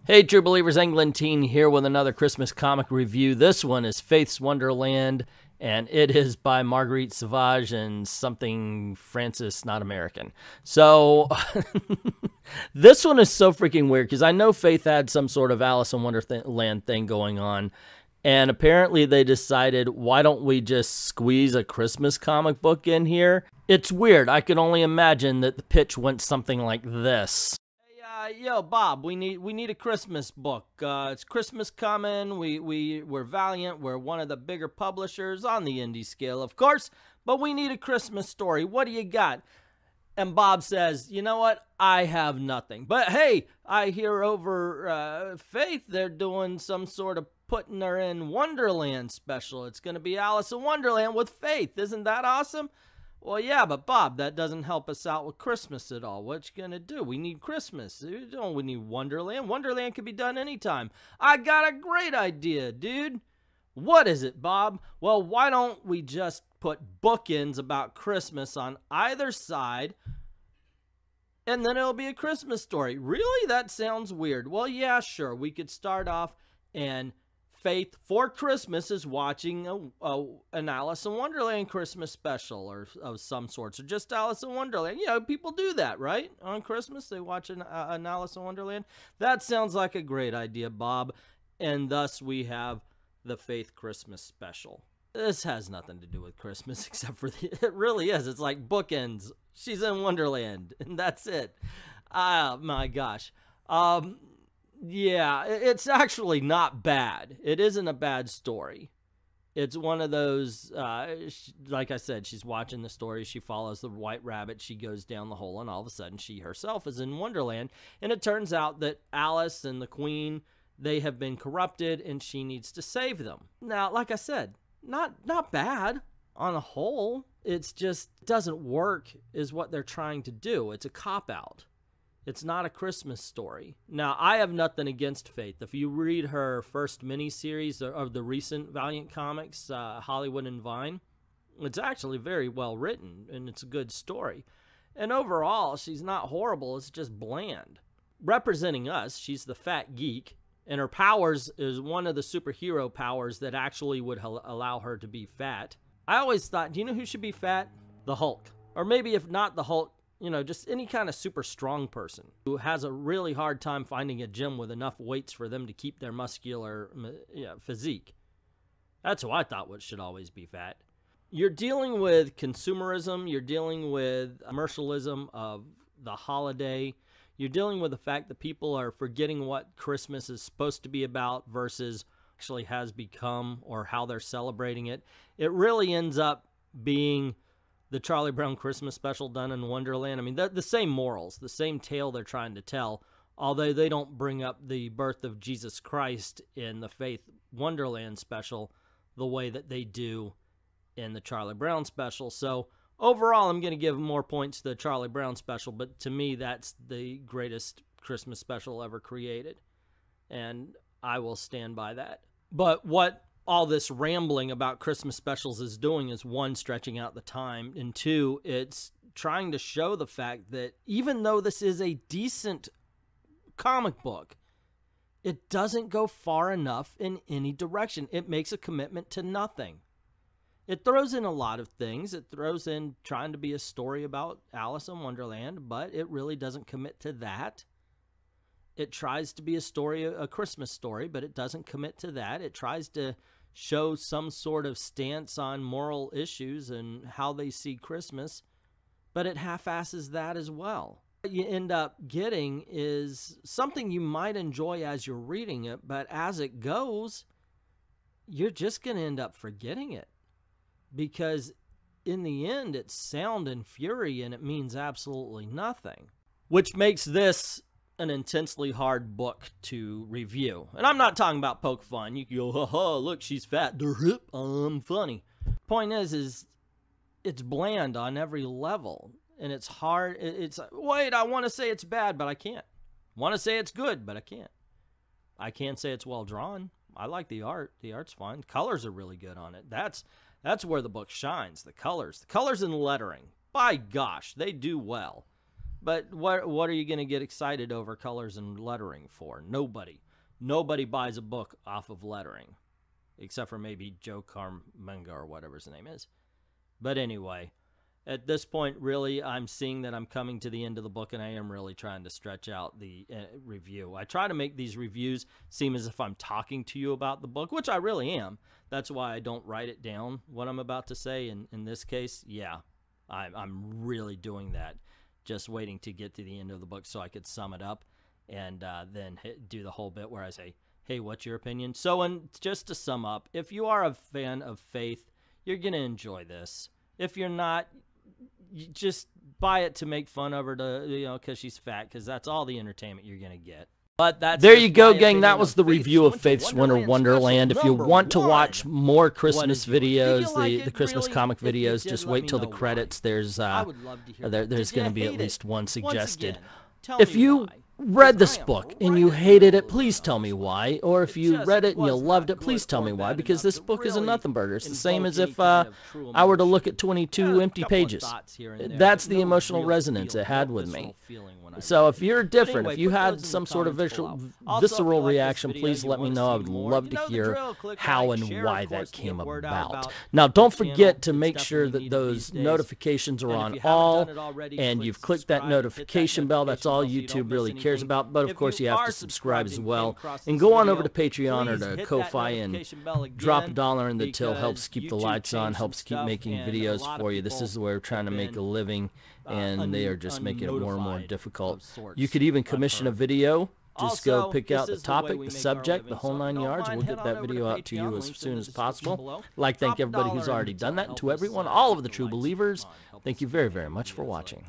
Hey, True Believers, Englentine here with another Christmas comic review. This one is Faith's Wonderland, and it is by Marguerite Sauvage and something Francis, not American. So, this one is so freaking weird, because I know Faith had some sort of Alice in Wonderland thing going on, and apparently they decided, why don't we just squeeze a Christmas comic book in here? It's weird. I can only imagine that the pitch went something like this. Yo, Bob, we need a Christmas book. It's Christmas coming. We're Valiant. We're one of the bigger publishers on the indie scale, of course, but we need a Christmas story. What do you got? And Bob says, you know what? I have nothing. But hey, I hear over Faith, they're doing some sort of putting her in Wonderland special. It's going to be Alice in Wonderland with Faith. Isn't that awesome? Well, yeah, but Bob, that doesn't help us out with Christmas at all. What you gonna do? We need Christmas. We need Wonderland. Wonderland can be done anytime. I got a great idea, dude. What is it, Bob? Well, why don't we just put bookends about Christmas on either side, and then it'll be a Christmas story. Really? That sounds weird. Well, yeah, sure. We could start off and Faith for Christmas is watching an Alice in Wonderland Christmas special or of some sorts, or just Alice in Wonderland. You know, people do that, right? On Christmas, they watch an Alice in Wonderland. That sounds like a great idea, Bob. And thus we have the Faith Christmas special. This has nothing to do with Christmas except for it really is. It's like bookends. She's in Wonderland, and that's it. Oh, my gosh. Yeah, it's actually not bad. It isn't a bad story. It's one of those, like I said, she's watching the story. She follows the white rabbit. She goes down the hole, and all of a sudden she herself is in Wonderland. And it turns out that Alice and the Queen, they have been corrupted, and she needs to save them. Now, like I said, not bad on a whole. It's just doesn't work is what they're trying to do. It's a cop-out. It's not a Christmas story. Now, I have nothing against Faith. If you read her first miniseries of the recent Valiant comics, Hollywood and Vine, it's actually very well written, and it's a good story. And overall, she's not horrible. It's just bland. Representing us, she's the fat geek, and her powers is one of the superhero powers that actually would allow her to be fat. I always thought, do you know who should be fat? The Hulk. Or maybe if not the Hulk, you know, just any kind of super strong person who has a really hard time finding a gym with enough weights for them to keep their muscular physique. That's who I thought should always be fat. You're dealing with consumerism. You're dealing with commercialism of the holiday. You're dealing with the fact that people are forgetting what Christmas is supposed to be about versus actually has become or how they're celebrating it. It really ends up being the Charlie Brown Christmas special done in Wonderland. I mean, the same morals, the same tale they're trying to tell, although they don't bring up the birth of Jesus Christ in the Faith Wonderland special the way that they do in the Charlie Brown special. So overall, I'm going to give more points to the Charlie Brown special, but to me, that's the greatest Christmas special ever created, and I will stand by that. But what all this rambling about Christmas specials is doing is, one, stretching out the time, and two, it's trying to show the fact that even though this is a decent comic book, it doesn't go far enough in any direction. It makes a commitment to nothing. It throws in a lot of things. It throws in trying to be a story about Alice in Wonderland, but it really doesn't commit to that. It tries to be a story, a Christmas story, but it doesn't commit to that. It tries to show some sort of stance on moral issues and how they see Christmas, but it half-asses that as well. What you end up getting is something you might enjoy as you're reading it, but as it goes, you're just going to end up forgetting it, because in the end, it's sound and fury, and it means absolutely nothing, which makes this an intensely hard book to review. And I'm not talking about poke fun. You can go, haha, look, she's fat, they're hip, I'm funny. Point is it's bland on every level, and it's hard. It's, wait, I want to say it's bad, but I can't. Want to say it's good, but I can't. I can't say it's well drawn. I like the art. The art's fine. Colors are really good on it. That's where the book shines, the colors. The colors and lettering. By gosh, they do well. But what are you going to get excited over colors and lettering for? Nobody. Nobody buys a book off of lettering, except for maybe Joe Carmenga or whatever his name is. But anyway, at this point, really, I'm seeing that I'm coming to the end of the book, and I am really trying to stretch out the review. I try to make these reviews seem as if I'm talking to you about the book, which I really am. That's why I don't write it down, what I'm about to say. In this case, yeah, I'm really doing that. Just waiting to get to the end of the book so I could sum it up and then do the whole bit where I say, hey, what's your opinion? So just to sum up, if you are a fan of Faith, you're going to enjoy this. If you're not, you just buy it to make fun of her, because she's fat, because that's all the entertainment you're going to get. But there you go, gang. That was the review of Faith's Winter Wonderland. If you want to watch more Christmas videos, the Christmas comic videos, just wait till the credits. There's going to be at least one suggested. If you read this book and you hated it, please tell me why. Or if you read it and you loved it, please tell me why, because this book is a nothing burger. It's the same as if I were to look at 22 empty pages. That's the emotional resonance it had with me. So if you're different, if you had some sort of visceral reaction, please let me know. I would love to hear how and why that came about. Now, don't forget to make sure that those notifications are on all, and you've clicked that notification bell. That's all YouTube really cares about. But of course, you have to subscribe as well. And go on over to Patreon or to Ko-Fi and drop $1 in the till. Helps keep the lights on, helps keep making videos for you. This is where we're trying to make a living, and they are just making it more and more difficult. You could even commission a video. Just go pick out the topic, the subject, the whole 9 yards. We'll get that video out to you as soon as possible. I'd like to thank everybody who's already done that, and to everyone, all of the true believers, thank you very, very much for watching.